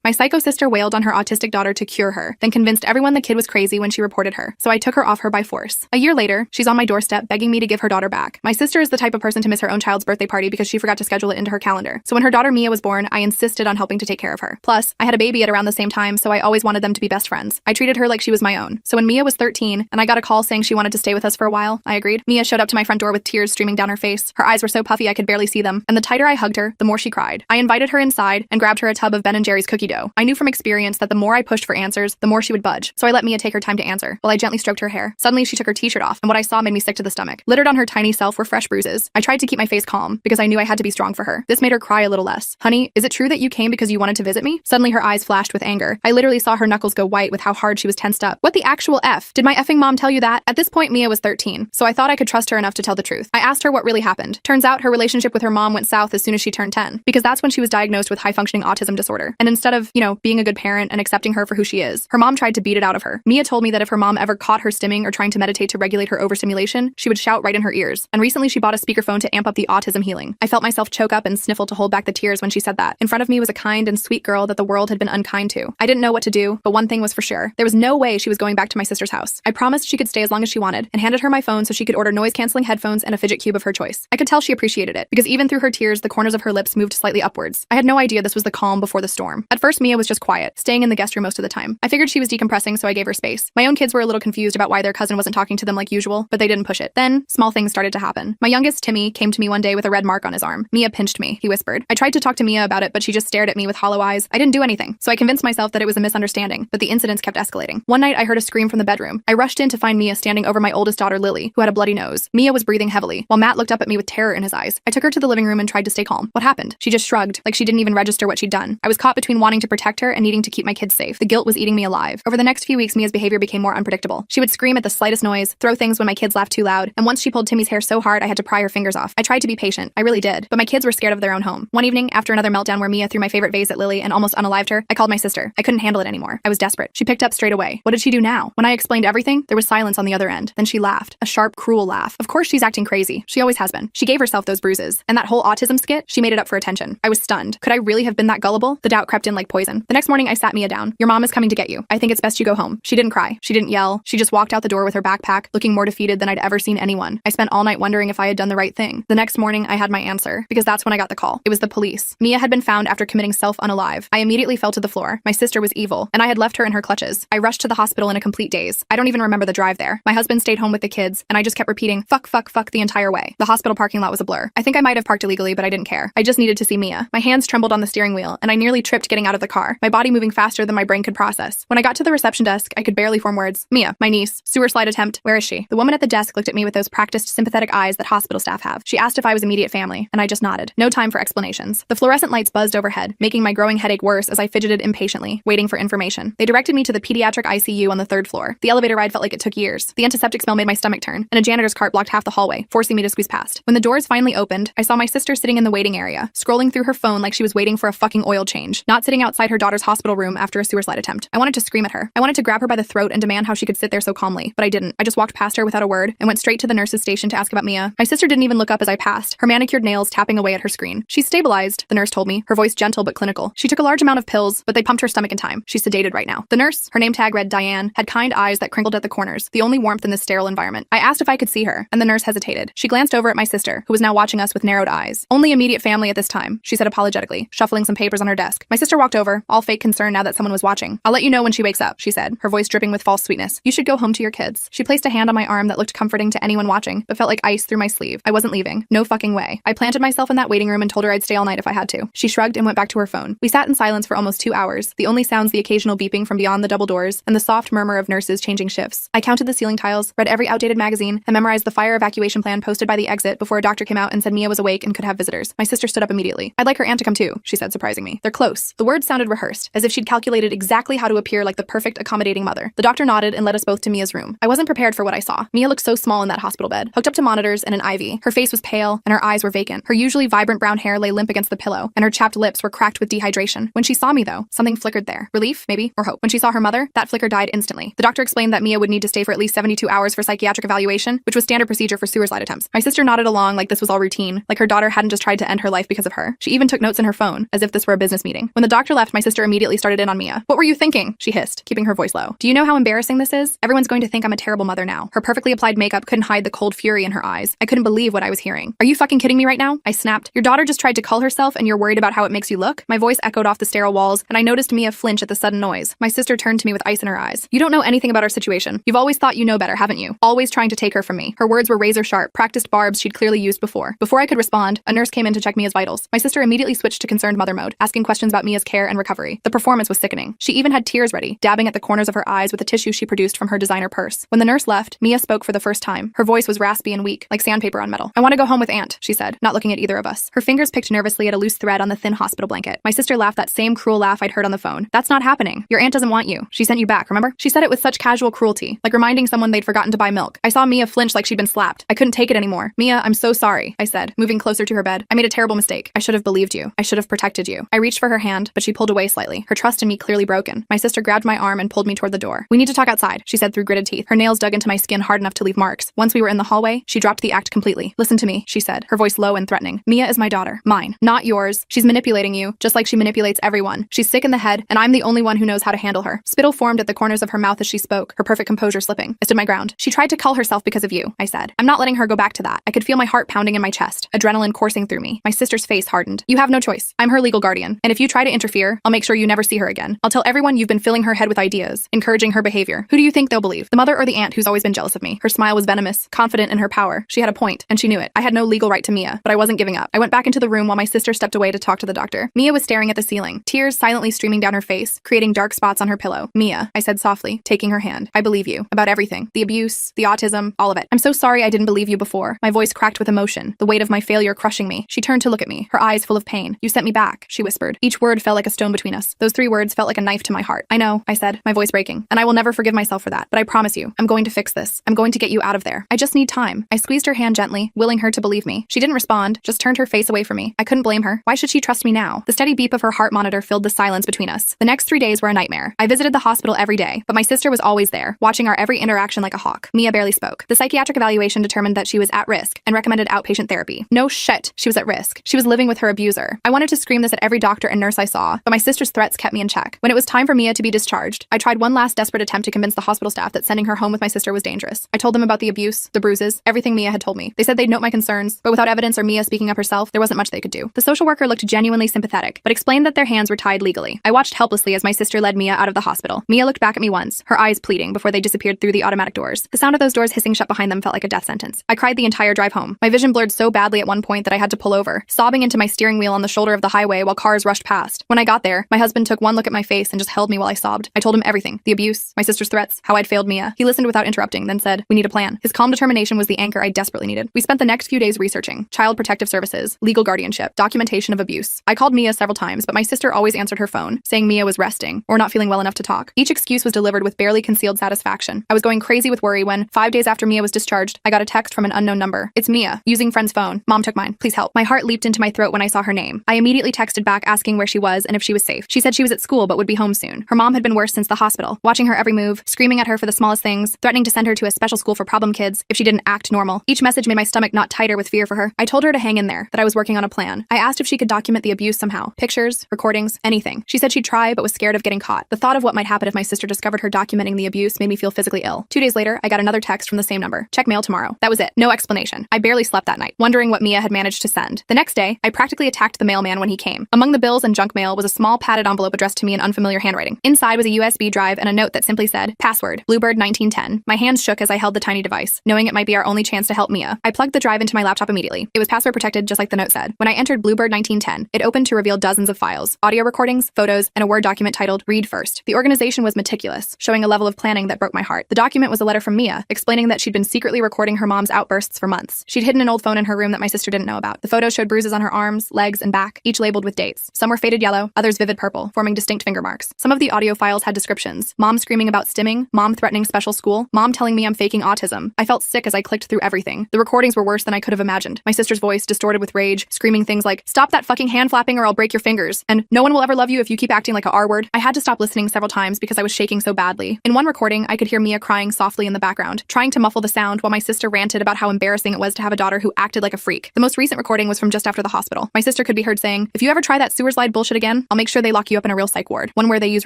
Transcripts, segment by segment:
My psycho sister wailed on her autistic daughter to cure her, then convinced everyone the kid was crazy when she reported her, so I took her off her by force. A year later, she's on my doorstep begging me to give her daughter back. My sister is the type of person to miss her own child's birthday party because she forgot to schedule it into her calendar. So when her daughter Mia was born, I insisted on helping to take care of her. Plus, I had a baby at around the same time, so I always wanted them to be best friends. I treated her like she was my own. So when Mia was 13 and I got a call saying she wanted to stay with us for a while, I agreed. Mia showed up to my front door with tears streaming down her face. Her eyes were so puffy I could barely see them, and the tighter I hugged her, the more she cried. I invited her inside and grabbed her a tub of Ben & Jerry's cookie dough. I knew from experience that the more I pushed for answers, the more she would budge, so I let Mia take her time to answer, while I gently stroked her hair. Suddenly, she took her t-shirt off, and what I saw made me sick to the stomach. Littered on her tiny self were fresh bruises. I tried to keep my face calm, because I knew I had to be strong for her. This made her cry a little less. Honey, is it true that you came because you wanted to visit me? Suddenly, her eyes flashed with anger. I literally saw her knuckles go white with how hard she was tensed up. What the actual F? Did my effing mom tell you that? At this point, Mia was 13, so I thought I could trust her enough to tell the truth. I asked her what really happened. Turns out her relationship with her mom went south as soon as she turned 10, because that's when she was diagnosed with high-functioning autism disorder. And instead of, being a good parent and accepting her for who she is, her mom tried to beat it out of her. Mia told me that if her mom ever caught her stimming or trying to meditate to regulate her overstimulation, she would shout right in her ears. And recently she bought a speakerphone to amp up the autism healing. I felt myself choke up and sniffle to hold back the tears when she said that. In front of me was a kind and sweet girl that the world had been unkind to. I didn't know what to do, but one thing was for sure. There was no way she was going back to my sister's house. I promised she could stay as long as she wanted and handed her my phone so she could order noise-canceling headphones and a fidget cube of her choice. I could tell she appreciated it, because even through her tears, the corners of her lips moved slightly upwards. I had no idea this was the calm before the storm. At first, Mia was just quiet, staying in the guest room most of the time. I figured she was decompressing, so I gave her space. My own kids were a little confused about why their cousin wasn't talking to them like usual, but they didn't push it. Then, small things started to happen. My youngest, Timmy, came to me one day with a red mark on his arm. Mia pinched me, he whispered. I tried to talk to Mia about it, but she just stared at me with hollow eyes. I didn't do anything, so I convinced myself that it was a misunderstanding, but the incidents kept escalating. One night, I heard a scream from the bedroom. I rushed in to find Mia standing over my oldest daughter, Lily, who had a bloody nose. Mia was breathing heavily, while Matt looked up at me with terror in his eyes. I took her to the living room and tried to stay calm. What happened? She just shrugged, like she didn't even register what she'd done. I was caught between wanting to protect her and needing to keep my kids safe. The guilt was eating me alive. Over the next few weeks, Mia's behavior became more unpredictable. She would scream at the slightest noise, throw things when my kids laughed too loud, and once she pulled Timmy's hair so hard I had to pry her fingers off. I tried to be patient. I really did. But my kids were scared of their own home. One evening, after another meltdown where Mia threw my favorite vase at Lily and almost unalived her, I called my sister. I couldn't handle it anymore. I was desperate. She picked up straight away. What did she do now? When I explained everything, there was silence on the other end. Then she laughed. A sharp, cruel laugh. Of course she's acting crazy. She always has been. She gave herself those bruises. And that whole autism skit, she made it up for attention. I was stunned. Could I really have been that gullible? The doubt crept in like poison. The next morning, I sat Mia down. Your mom is coming to get you. I think it's best you go home. She didn't cry. She didn't yell. She just walked out the door with her backpack, looking more defeated than I'd ever seen anyone. I spent all night wondering if I had done the right thing. The next morning, I had my answer, because that's when I got the call. It was the police. Mia had been found after committing self-unalive. I immediately fell to the floor. My sister was evil, and I had left her in her clutches. I rushed to the hospital in a complete daze. I don't even remember the drive there. My husband stayed home with the kids, and I just kept repeating, fuck, fuck, fuck the entire way. The hospital parking lot was a blur. I think I might have parked illegally, but I didn't care. I just needed to see Mia. My hands trembled on the steering wheel, and I nearly tripped getting out of the car, my body moving faster than my brain could process. When I got to the reception desk, I could barely form words. Mia, my niece, sewer slide attempt, where is she? The woman at the desk looked at me with those practiced, sympathetic eyes that hospital staff have. She asked if I was immediate family, and I just nodded. No time for explanations. The fluorescent lights buzzed overhead, making my growing headache worse as I fidgeted impatiently, waiting for information. They directed me to the pediatric ICU on the 3rd floor. The elevator ride felt like it took years. The antiseptic smell made my stomach turn, and a janitor's cart blocked half the hallway, forcing me to squeeze past. When the doors finally opened, I saw my sister sitting in the waiting area, scrolling through her phone like she was waiting for a fucking oil change, not sitting outside her daughter's hospital room after a sewer slide attempt. I wanted to scream at her. I wanted to grab her by the throat and demand how she could sit there so calmly, but I didn't. I just walked past her without a word and went straight to the nurse's station to ask about Mia. My sister didn't even look up as I passed, her manicured nails tapping away at her screen. She's stabilized, the nurse told me, her voice gentle but clinical. She took a large amount of pills, but they pumped her stomach in time. She's sedated right now. The nurse, her name tag read Diane, had kind eyes that crinkled at the corners, the only warmth in this sterile environment. I asked if I could see her, and the nurse hesitated. She glanced over at my sister, who was now watching us with narrowed eyes. Only immediate family at this time, she said apologetically, shuffling some papers on her desk. My sister walked over, all fake concern now that someone was watching. I'll let you know when she wakes up, she said, her voice dripping with false sweetness. You should go home to your kids. She placed a hand on my arm that looked comforting to anyone watching, but felt like ice through my sleeve. I wasn't leaving. No fucking way. I planted myself in that waiting room and told her I'd stay all night if I had to. She shrugged and went back to her phone. We sat in silence for almost 2 hours, the only sounds the occasional beeping from beyond the double doors and the soft murmur of nurses changing shifts. I counted the ceiling tiles, read every outdated magazine, and memorized the fire evacuation plan posted by the exit before a doctor came out and said Mia was awake and could have visitors. My sister stood up immediately. I'd like her aunt to come too, she said, surprising me. They're close. The words sounded rehearsed, as if she'd calculated exactly how to appear like the perfect accommodating mother. The doctor nodded and led us both to Mia's room. I wasn't prepared for what I saw. Mia looked so small in that hospital bed, hooked up to monitors and an IV. Her face was pale, and her eyes were vacant. Her usually vibrant brown hair lay limp against the pillow, and her chapped lips were cracked with dehydration. When she saw me, though, something flickered there. Relief, maybe, or hope. When she saw her mother, that flicker died instantly. The doctor explained that Mia would need to stay for at least 72 hours for psychiatric evaluation, which was standard procedure for sewer slide attempts. My sister nodded along like this was all routine, like her daughter hadn't just tried to end her life because of her. She even took notes in her phone, as if this were a business meeting. When the doctor doctor left, my sister immediately started in on Mia. What were you thinking? She hissed, keeping her voice low. Do you know how embarrassing this is? Everyone's going to think I'm a terrible mother now. Her perfectly applied makeup couldn't hide the cold fury in her eyes. I couldn't believe what I was hearing. Are you fucking kidding me right now? I snapped. Your daughter just tried to cull herself and you're worried about how it makes you look? My voice echoed off the sterile walls, and I noticed Mia flinch at the sudden noise. My sister turned to me with ice in her eyes. You don't know anything about our situation. You've always thought you know better, haven't you? Always trying to take her from me. Her words were razor sharp, practiced barbs she'd clearly used before. Before I could respond, a nurse came in to check Mia's vitals. My sister immediately switched to concerned mother mode, asking questions about Mia's care and recovery. The performance was sickening. She even had tears ready, dabbing at the corners of her eyes with a tissue she produced from her designer purse. When the nurse left, Mia spoke for the first time. Her voice was raspy and weak, like sandpaper on metal. I want to go home with Aunt, she said, not looking at either of us. Her fingers picked nervously at a loose thread on the thin hospital blanket. My sister laughed that same cruel laugh I'd heard on the phone. That's not happening. Your aunt doesn't want you. She sent you back, remember? She said it with such casual cruelty, like reminding someone they'd forgotten to buy milk. I saw Mia flinch like she'd been slapped. I couldn't take it anymore. Mia, I'm so sorry, I said, moving closer to her bed. I made a terrible mistake. I should have believed you. I should have protected you. I reached for her hand, but she pulled away slightly, her trust in me clearly broken. My sister grabbed my arm and pulled me toward the door. We need to talk outside, she said through gritted teeth. Her nails dug into my skin hard enough to leave marks. Once we were in the hallway, she dropped the act completely. Listen to me, she said, her voice low and threatening. Mia is my daughter. Mine. Not yours. She's manipulating you, just like she manipulates everyone. She's sick in the head, and I'm the only one who knows how to handle her. Spittle formed at the corners of her mouth as she spoke, her perfect composure slipping. I stood my ground. She tried to cull herself because of you, I said. I'm not letting her go back to that. I could feel my heart pounding in my chest, adrenaline coursing through me. My sister's face hardened. You have no choice. I'm her legal guardian, and if you try to interfere, I'll make sure you never see her again. I'll tell everyone you've been filling her head with ideas, encouraging her behavior. Who do you think they'll believe? The mother or the aunt who's always been jealous of me? Her smile was venomous, confident in her power. She had a point, and she knew it. I had no legal right to Mia, but I wasn't giving up. I went back into the room while my sister stepped away to talk to the doctor. Mia was staring at the ceiling, tears silently streaming down her face, creating dark spots on her pillow. Mia, I said softly, taking her hand. I believe you. About everything. The abuse, the autism, all of it. I'm so sorry I didn't believe you before. My voice cracked with emotion, the weight of my failure crushing me. She turned to look at me, her eyes full of pain. You sent me back, she whispered. Each word fell like a stone between us. Those 3 words felt like a knife to my heart. I know, I said, my voice breaking, and I will never forgive myself for that. But I promise you, I'm going to fix this. I'm going to get you out of there. I just need time. I squeezed her hand gently, willing her to believe me. She didn't respond, just turned her face away from me. I couldn't blame her. Why should she trust me now? The steady beep of her heart monitor filled the silence between us. The next 3 days were a nightmare. I visited the hospital every day, but my sister was always there, watching our every interaction like a hawk. Mia barely spoke. The psychiatric evaluation determined that she was at risk and recommended outpatient therapy. No shit, she was at risk. She was living with her abuser. I wanted to scream this at every doctor and nurse I saw, but my sister's threats kept me in check. When it was time for Mia to be discharged, I tried one last desperate attempt to convince the hospital staff that sending her home with my sister was dangerous. I told them about the abuse, the bruises, everything Mia had told me. They said they'd note my concerns, but without evidence or Mia speaking up herself, there wasn't much they could do. The social worker looked genuinely sympathetic, but explained that their hands were tied legally. I watched helplessly as my sister led Mia out of the hospital. Mia looked back at me once, her eyes pleading before they disappeared through the automatic doors. The sound of those doors hissing shut behind them felt like a death sentence. I cried the entire drive home. My vision blurred so badly at one point that I had to pull over, sobbing into my steering wheel on the shoulder of the highway while cars rushed past. When I got there, my husband took one look at my face and just held me while I sobbed. I told him everything, the abuse, my sister's threats, how I'd failed Mia. He listened without interrupting, then said, we need a plan. His calm determination was the anchor I desperately needed. We spent the next few days researching child protective services, legal guardianship, documentation of abuse. I called Mia several times, but my sister always answered her phone, saying Mia was resting or not feeling well enough to talk. Each excuse was delivered with barely concealed satisfaction. I was going crazy with worry when, 5 days after Mia was discharged, I got a text from an unknown number. It's Mia, using friend's phone. Mom took mine. Please help. My heart leaped into my throat when I saw her name. I immediately texted back asking where she was and if she was safe. She said she was at school but would be home soon. Her mom had been worse since the hospital, watching her every move, screaming at her for the smallest things, threatening to send her to a special school for problem kids if she didn't act normal. Each message made my stomach knot tighter with fear for her. I told her to hang in there, that I was working on a plan. I asked if she could document the abuse somehow. Pictures, recordings, anything. She said she'd try but was scared of getting caught. The thought of what might happen if my sister discovered her documenting the abuse made me feel physically ill. 2 days later, I got another text from the same number. Check mail tomorrow. That was it. No explanation. I barely slept that night, wondering what Mia had managed to send. The next day, I practically attacked the mailman when he came. Among the bills and junk mail was a small padded envelope addressed to me in unfamiliar handwriting. Inside was a USB drive and a note that simply said, password, Bluebird 1910. My hands shook as I held the tiny device, knowing it might be our only chance to help Mia. I plugged the drive into my laptop immediately. It was password protected just like the note said. When I entered Bluebird 1910, it opened to reveal dozens of files, audio recordings, photos, and a Word document titled Read First. The organization was meticulous, showing a level of planning that broke my heart. The document was a letter from Mia, explaining that she'd been secretly recording her mom's outbursts for months. She'd hidden an old phone in her room that my sister didn't know about. The photos showed bruises on her arms, legs, and back, each labeled with dates. Some were faded yellow, others vivid purple, forming distinct finger marks. Some of the audio files had descriptions. Mom screaming about stimming, mom threatening special school, mom telling me I'm faking autism. I felt sick as I clicked through everything. The recordings were worse than I could have imagined. My sister's voice, distorted with rage, screaming things like, stop that fucking hand flapping or I'll break your fingers, and no one will ever love you if you keep acting like a R word. I had to stop listening several times because I was shaking so badly. In one recording, I could hear Mia crying softly in the background, trying to muffle the sound while my sister ranted about how embarrassing it was to have a daughter who acted like a freak. The most recent recording was from just after the hospital. My sister could be heard saying, if you ever try that sewer slide bullshit again, I'll make sure they lock you up in a real psych ward, one where they use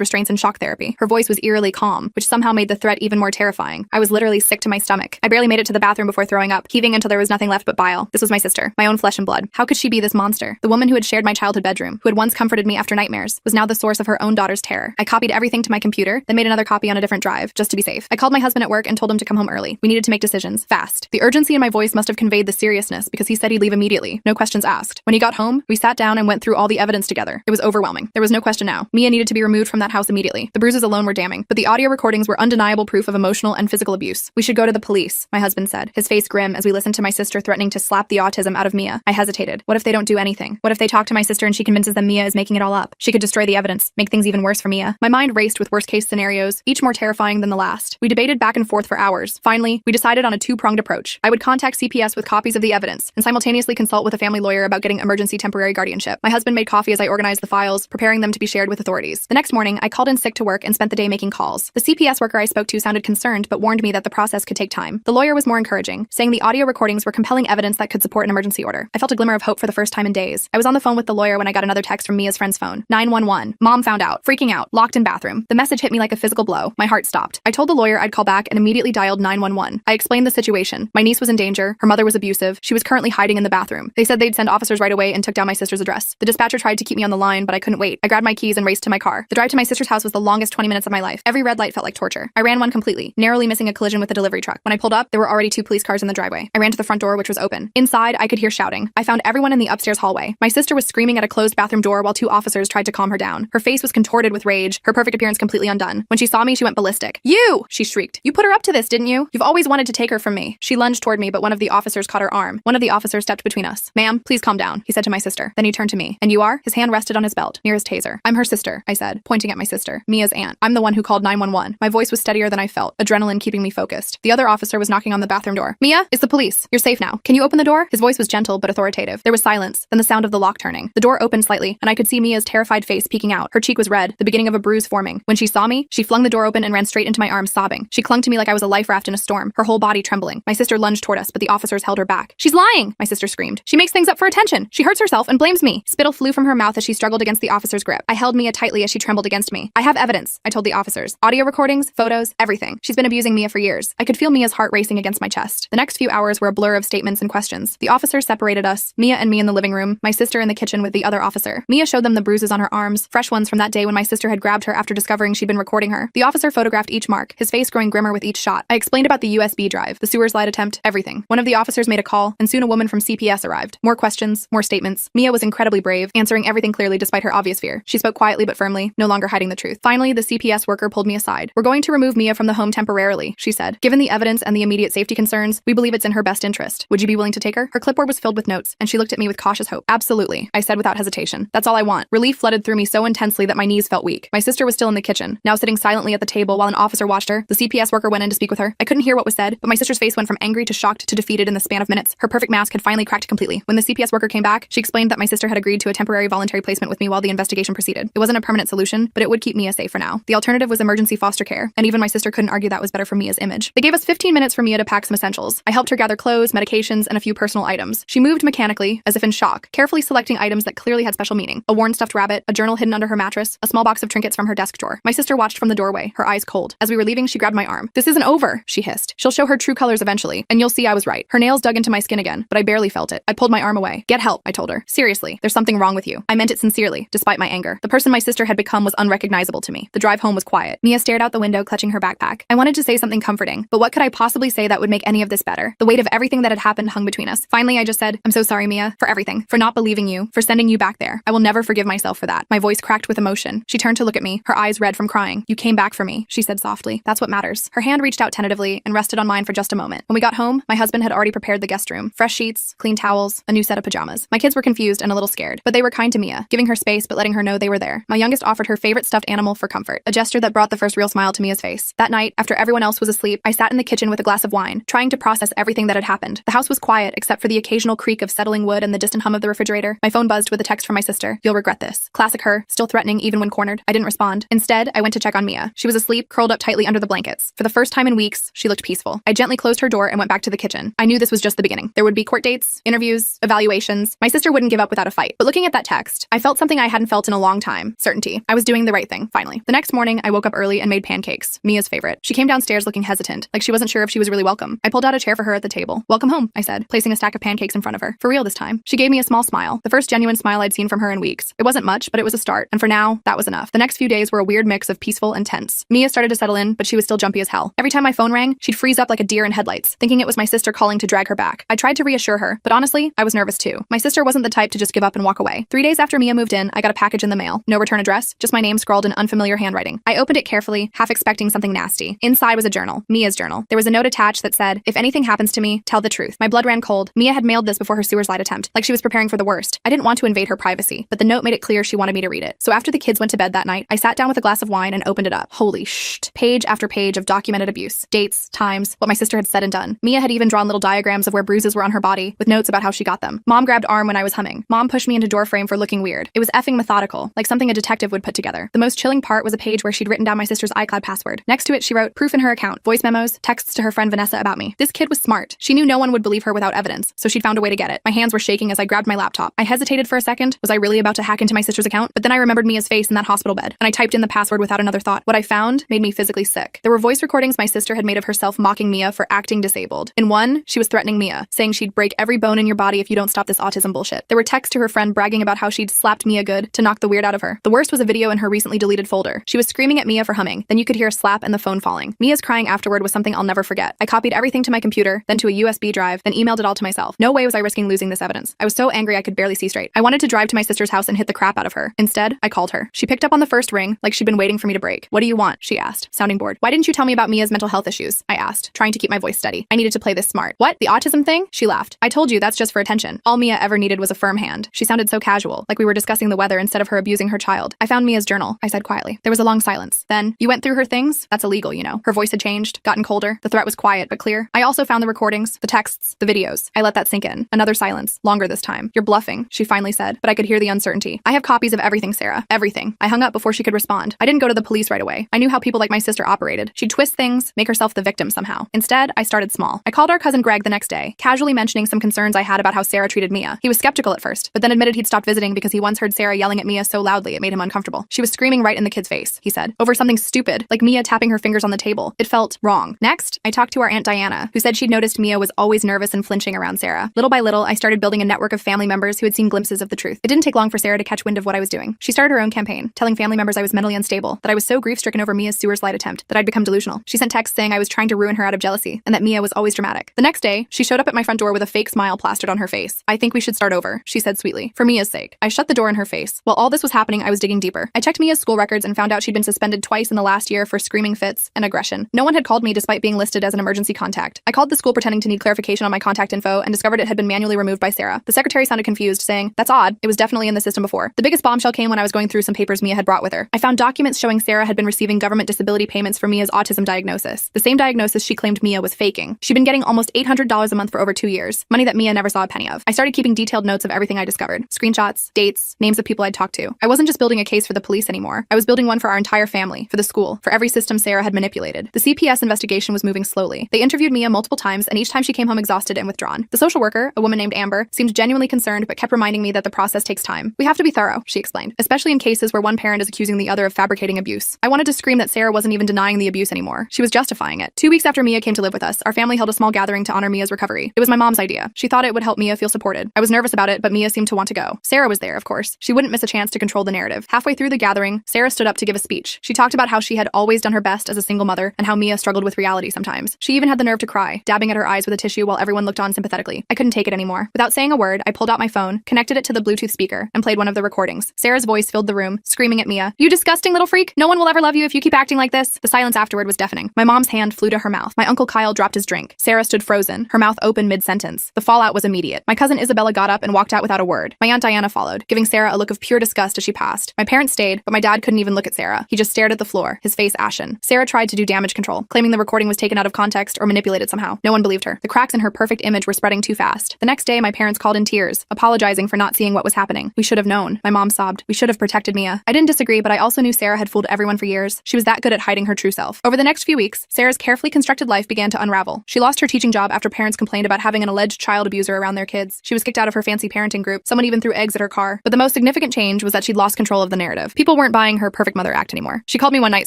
restraints and shock therapy. Her voice was eerily calm, which somehow made the threat even more terrifying. I was literally sick to my stomach. I barely made it to the bathroom before throwing up, heaving until there was nothing left but bile. This was my sister, my own flesh and blood. How could she be this monster? The woman who had shared my childhood bedroom, who had once comforted me after nightmares, was now the source of her own daughter's terror. I copied everything to my computer, then made another copy on a different drive, just to be safe. I called my husband at work and told him to come home early. We needed to make decisions, fast. The urgency in my voice must have conveyed the seriousness because he said he'd leave immediately, no questions asked. When he got home, we sat down and went through all the evidence together. It was overwhelming. There was no question now. Mia needed to be removed from that house immediately. The bruises alone were damning, but the audio recordings were undeniable proof of emotional and physical abuse. We should go to the police, my husband said, his face grim as we listened to my sister threatening to slap the autism out of Mia. I hesitated. What if they don't do anything? What if they talk to my sister and she convinces them Mia is making it all up? She could destroy the evidence, make things even worse for Mia. My mind raced with worst-case scenarios, each more terrifying than the last. We debated back and forth for hours. Finally, we decided on a two-pronged approach. I would contact CPS with copies of the evidence and simultaneously consult with a family lawyer about getting emergency temporary guardianship. My husband made coffee as I organized the files, preparing them to be shared with authorities. The next morning, I called in sick to work and spent the day making calls. The CPS worker I spoke to sounded concerned but warned me that the process could take time. The lawyer was more encouraging, saying the audio recordings were compelling evidence that could support an emergency order. I felt a glimmer of hope for the first time in days. I was on the phone with the lawyer when I got another text from Mia's friend's phone. 911. Mom found out. Freaking out. Locked in bathroom. The message hit me like a physical blow. My heart stopped. I told the lawyer I'd call back and immediately dialed 911. I explained the situation. My niece was in danger. Her mother was abusive. She was currently hiding in the bathroom. They said they'd send officers right away and took down my sister's address. The dispatcher tried to keep me on the line, but I couldn't wait. I grabbed my keys and raced to my car. The drive to my sister's house was the longest 20 minutes of my life. Every red light felt like torture. I ran one completely, narrowly missing a collision with a delivery truck. When I pulled up, there were already 2 police cars in the driveway. I ran to the front door, which was open. Inside, I could hear shouting. I found everyone in the upstairs hallway. My sister was screaming at a closed bathroom door while 2 officers tried to calm her down. Her face was contorted with rage, her perfect appearance completely undone. When she saw me, she went ballistic. "You!" she shrieked. "You put her up to this, didn't you? You've always wanted to take her from me." She lunged toward me, but one of the officers caught her arm. One of the officers stepped between us. "Ma'am, please calm down," he said to my sister. Then he turned to me. "And you are?" His hand rested on his belt, near his taser. "I'm her sister," I said, pointing at my sister. "Mia's aunt. I'm the one who called 911. My voice was steadier than I felt, adrenaline keeping me focused. The other officer was knocking on the bathroom door. "Mia, it's the police. You're safe now. Can you open the door?" His voice was gentle but authoritative. There was silence, then the sound of the lock turning. The door opened slightly, and I could see Mia's terrified face peeking out. Her cheek was red, the beginning of a bruise forming. When she saw me, she flung the door open and ran straight into my arms, sobbing. She clung to me like I was a life raft in a storm, her whole body trembling. My sister lunged toward us, but the officers held her back. "She's lying!" my sister screamed. "She makes things up for attention. She hurts herself and blames me." Spittle flew from her mouth as she struggled against the officer's grip. I held Mia tightly as she trembled against me. "I have evidence," I told the officers. "Audio recordings, photos, everything. She's been abusing Mia for years." I could feel Mia's heart racing against my chest. The next few hours were a blur of statements and questions. The officers separated us, Mia and me in the living room, my sister in the kitchen with the other officer. Mia showed them the bruises on her arms, fresh ones from that day when my sister had grabbed her after discovering she'd been recording her. The officer photographed each mark, his face growing grimmer with each shot. I explained about the USB drive, the sewer slide attempt, everything. One of the officers made a call, and soon a woman from CPS arrived. More questions, more statements. Mia was incredibly brave, answering everything clearly despite her obvious fear. She spoke quietly but firmly, no longer hiding the truth. Finally, the CPS worker pulled me aside. "We're going to remove Mia from the home temporarily," she said. "Given the evidence and the immediate safety concerns, we believe it's in her best interest. Would you be willing to take her?" Her clipboard was filled with notes, and she looked at me with cautious hope. "Absolutely," I said without hesitation. "That's all I want." Relief flooded through me so intensely that my knees felt weak. My sister was still in the kitchen, now sitting silently at the table while an officer watched her. The CPS worker went in to speak with her. I couldn't hear what was said, but my sister's face went from angry to shocked to defeated in the span of minutes. Her perfect mask had finally cracked completely. When the CPS worker came back, she explained that my sister had agreed to a temporary voluntary placement with me while the investigation proceeded. It wasn't a permanent solution, but it would keep Mia safe for now. The alternative was emergency foster care, and even my sister couldn't argue that was better for Mia's image. They gave us 15 minutes for Mia to pack some essentials. I helped her gather clothes, medications, and a few personal items. She moved mechanically, as if in shock, carefully selecting items that clearly had special meaning. A worn stuffed rabbit, a journal hidden under her mattress, a small box of trinkets from her desk drawer. My sister watched from the doorway, her eyes cold. As we were leaving, she grabbed my arm. "This isn't over," she hissed. "She'll show her true colors eventually, and you'll see I was right." Her nails dug into my skin again, but I barely felt it. I pulled my arm away. "Get help," I told her. "Seriously, there's something wrong with you." I meant it sincerely, despite my anger. The person my sister had become was unrecognizable to me. The drive home was quiet. Mia stared out the window, clutching her backpack. I wanted to say something comforting, but what could I possibly say that would make any of this better? The weight of everything that had happened hung between us. Finally, I just said, "I'm so sorry, Mia, for everything, for not believing you, for sending you back there. I will never forgive myself for that." My voice cracked with emotion. She turned to look at me, her eyes red from crying. "You came back for me," she said softly. "That's what matters." Her hand reached out tentatively and rested on mine for just a moment. When we got home, my husband had already prepared the guest room. Fresh sheets, clean towels, a new set of pajamas. My kids were confused and a little scared, but they were kind to Mia, giving her space but letting her know they were there. My youngest offered her favorite stuffed animal for comfort, a gesture that brought the first real smile to Mia's face. That night, after everyone else was asleep, I sat in the kitchen with a glass of wine, trying to process everything that had happened. The house was quiet, except for the occasional creak of settling wood and the distant hum of the refrigerator. My phone buzzed with a text from my sister. "You'll regret this." Classic her, still threatening even when cornered. I didn't respond. Instead, I went to check on Mia. She was asleep, curled up tightly under the blankets. For the first time in weeks, she looked peaceful. I gently closed her door and went back to the kitchen. I knew this was just the beginning. There would be court dates, interviews, evaluations. My sister wouldn't give up without a fight. But looking at that text, I felt something I I hadn't felt in a long time. Certainty. I was doing the right thing, finally. The next morning, I woke up early and made pancakes, Mia's favorite. She came downstairs looking hesitant, like she wasn't sure if she was really welcome. I pulled out a chair for her at the table. "Welcome home," I said, placing a stack of pancakes in front of her. For real this time. She gave me a small smile, the first genuine smile I'd seen from her in weeks. It wasn't much, but it was a start, and for now, that was enough. The next few days were a weird mix of peaceful and tense. Mia started to settle in, but she was still jumpy as hell. Every time my phone rang, she'd freeze up like a deer in headlights, thinking it was my sister calling to drag her back. I tried to reassure her, but honestly, I was nervous too. My sister wasn't the type to just give up and walk away. 3 days after Mia moved in, I got a package in the mail. No return address, just my name scrawled in unfamiliar handwriting. I opened it carefully, half expecting something nasty. Inside was a journal, Mia's journal. There was a note attached that said, "If anything happens to me, tell the truth." My blood ran cold. Mia had mailed this before her sewer slide attempt, like she was preparing for the worst. I didn't want to invade her privacy, but the note made it clear she wanted me to read it. So after the kids went to bed that night, I sat down with a glass of wine and opened it up. Holy shit. Page after page of documented abuse. Dates, times, what my sister had said and done. Mia had even drawn little diagrams of where bruises were on her body, with notes about how she got them. Mom grabbed arm when I was humming. Mom pushed me into doorframe for looking weird. It was effing methodical, like something a detective would put together. The most chilling part was a page where she'd written down my sister's iCloud password. Next to it, she wrote proof in her account, voice memos, texts to her friend Vanessa about me. This kid was smart. She knew no one would believe her without evidence, so she'd found a way to get it. My hands were shaking as I grabbed my laptop. I hesitated for a second. Was I really about to hack into my sister's account? But then I remembered Mia's face in that hospital bed, and I typed in the password without another thought. What I found made me physically sick. There were voice recordings my sister had made of herself mocking Mia for acting disabled. In one, she was threatening Mia, saying she'd break every bone in your body if you don't stop this autism bullshit. There were texts to her friend bragging about how she'd slapped Mia good to knock the weird out of her. The worst was a video in her recently deleted folder. She was screaming at Mia for humming. Then you could hear a slap and the phone falling. Mia's crying afterward was something I'll never forget. I copied everything to my computer, then to a USB drive, then emailed it all to myself. No way was I risking losing this evidence. I was so angry I could barely see straight. I wanted to drive to my sister's house and hit the crap out of her. Instead, I called her. She picked up on the first ring, like she'd been waiting for me to break. "What do you want?" she asked, sounding bored. "Why didn't you tell me about Mia's mental health issues?" I asked, trying to keep my voice steady. I needed to play this smart. "What? The autism thing?" She laughed. "I told you that's just for attention. All Mia ever needed was a firm hand." She sounded so casual, like we were discussing the weather instead of her abusing her child. "I found Mia's journal," I said quietly. There was a long silence. Then, "You went through her things? That's illegal, you know." Her voice had changed, gotten colder. The threat was quiet but clear. "I also found the recordings, the texts, the videos." I let that sink in. Another silence, longer this time. "You're bluffing," she finally said, but I could hear the uncertainty. "I have copies of everything, Sarah. Everything." I hung up before she could respond. I didn't go to the police right away. I knew how people like my sister operated. She'd twist things, make herself the victim somehow. Instead, I started small. I called our cousin Greg the next day, casually mentioning some concerns I had about how Sarah treated Mia. He was skeptical at first, but then admitted he'd stopped visiting because he once heard Sarah yelling at Mia so loudly it made him uncomfortable. "She was screaming right in the kid's face," he said, "over something stupid, like Mia tapping her fingers on the table. It felt wrong." Next, I talked to our Aunt Diana, who said she'd noticed Mia was always nervous and flinching around Sarah. Little by little, I started building a network of family members who had seen glimpses of the truth. It didn't take long for Sarah to catch wind of what I was doing. She started her own campaign, telling family members I was mentally unstable, that I was so grief-stricken over Mia's sewer slide attempt that I'd become delusional. She sent texts saying I was trying to ruin her out of jealousy, and that Mia was always dramatic. The next day, she showed up at my front door with a fake smile plastered on her face. "I think we should start over," she said sweetly, "for Mia's sake." I shut the door in her face. While all this was happening, I was digging deeper. I checked Mia's school records and found out she'd been suspended twice in the last year for screaming fits and aggression. No one had called me despite being listed as an emergency contact. I called the school pretending to need clarification on my contact info and discovered it had been manually removed by Sarah. The secretary sounded confused, saying, "That's odd. It was definitely in the system before." The biggest bombshell came when I was going through some papers Mia had brought with her. I found documents showing Sarah had been receiving government disability payments for Mia's autism diagnosis, the same diagnosis she claimed Mia was faking. She'd been getting almost $800 a month for over 2 years, money that Mia never saw a penny of. I started keeping detailed notes of everything I discovered, screenshots, dates, names of people I'd talked to. I wasn't just building a case for the police anymore. I was building one for our entire family, for the school, for every system Sarah had manipulated. The CPS investigation was moving slowly. They interviewed Mia multiple times, and each time she came home exhausted and withdrawn. The social worker, a woman named Amber, seemed genuinely concerned but kept reminding me that the process takes time. "We have to be thorough," she explained, "especially in cases where one parent is accusing the other of fabricating abuse." I wanted to scream that Sarah wasn't even denying the abuse anymore. She was justifying it. 2 weeks after Mia came to live with us, our family held a small gathering to honor Mia's recovery. It was my mom's idea. She thought it would help Mia feel supported. I was nervous about it, but Mia seemed to want to go. Sarah was there, of course. She wouldn't miss a chance to control the narrative. Halfway through the gathering, Sarah stood up to give a speech. She talked about how she had always done her best as a single mother and how Mia struggled with reality sometimes. She even had the nerve to cry, dabbing at her eyes with a tissue while everyone looked on sympathetically. I couldn't take it anymore. Without saying a word, I pulled out my phone, connected it to the Bluetooth speaker, and played one of the recordings. Sarah's voice filled the room, screaming at Mia, "You disgusting little freak! No one will ever love you if you keep acting like this." The silence afterward was deafening. My mom's hand flew to her mouth. My Uncle Kyle dropped his drink. Sarah stood frozen, her mouth open mid-sentence. The fallout was immediate. My cousin Isabella got up and walked out without a word. My Aunt Diana followed, giving Sarah a look of pure disgust as she passed. My parents stayed, but my dad couldn't even look at Sarah. He just stared at the floor, his face ashen. Sarah tried to do damage control, claiming the recording was taken out of context or manipulated somehow. No one believed her. The cracks in her perfect image were spreading too fast. The next day, my parents called in tears, apologizing for not seeing what was happening. "We should have known." My mom sobbed. "We should have protected Mia." I didn't disagree, but I also knew Sarah had fooled everyone for years. She was that good at hiding her true self. Over the next few weeks, Sarah's carefully constructed life began to unravel. She lost her teaching job after parents complained about having an alleged child abuser around their kids. She was kicked out of her fancy parenting group. Someone even threw eggs at her car. But the most significant significant change was that she'd lost control of the narrative. People weren't buying her perfect mother act anymore. She called me one night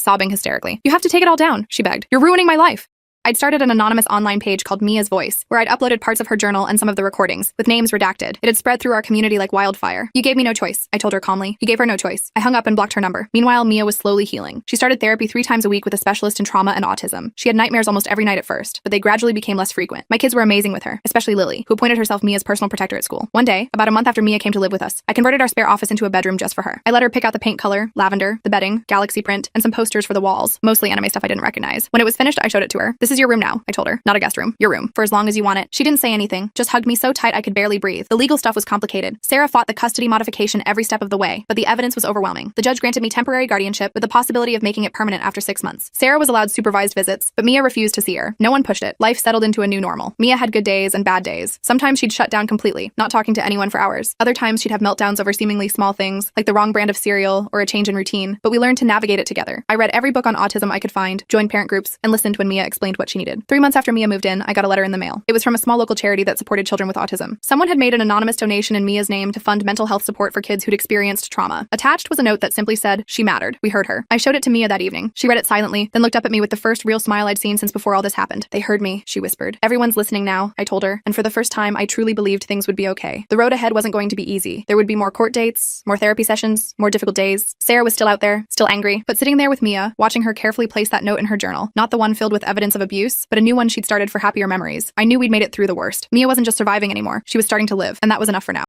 sobbing hysterically. "You have to take it all down," she begged. "You're ruining my life." I'd started an anonymous online page called Mia's Voice, where I'd uploaded parts of her journal and some of the recordings, with names redacted. It had spread through our community like wildfire. "You gave me no choice," I told her calmly. "You gave her no choice." I hung up and blocked her number. Meanwhile, Mia was slowly healing. She started therapy 3 times a week with a specialist in trauma and autism. She had nightmares almost every night at first, but they gradually became less frequent. My kids were amazing with her, especially Lily, who appointed herself Mia's personal protector at school. One day, about a month after Mia came to live with us, I converted our spare office into a bedroom just for her. I let her pick out the paint color, lavender, the bedding, galaxy print, and some posters for the walls, mostly anime stuff I didn't recognize. When it was finished, I showed it to her. "This is your room now," I told her. "Not a guest room. Your room. For as long as you want it." She didn't say anything, just hugged me so tight I could barely breathe. The legal stuff was complicated. Sarah fought the custody modification every step of the way, but the evidence was overwhelming. The judge granted me temporary guardianship with the possibility of making it permanent after 6 months. Sarah was allowed supervised visits, but Mia refused to see her. No one pushed it. Life settled into a new normal. Mia had good days and bad days. Sometimes she'd shut down completely, not talking to anyone for hours. Other times she'd have meltdowns over seemingly small things, like the wrong brand of cereal or a change in routine, but we learned to navigate it together. I read every book on autism I could find, joined parent groups, and listened when Mia explained what she needed. 3 months after Mia moved in, I got a letter in the mail. It was from a small local charity that supported children with autism. Someone had made an anonymous donation in Mia's name to fund mental health support for kids who'd experienced trauma. Attached was a note that simply said, "She mattered. We heard her." I showed it to Mia that evening. She read it silently, then looked up at me with the first real smile I'd seen since before all this happened. "They heard me," she whispered. "Everyone's listening now," I told her, and for the first time, I truly believed things would be okay. The road ahead wasn't going to be easy. There would be more court dates, more therapy sessions, more difficult days. Sarah was still out there, still angry, but sitting there with Mia, watching her carefully place that note in her journal, not the one filled with evidence of abuse, but a new one she'd started for happier memories. I knew we'd made it through the worst. Mia wasn't just surviving anymore. She was starting to live, and that was enough for now.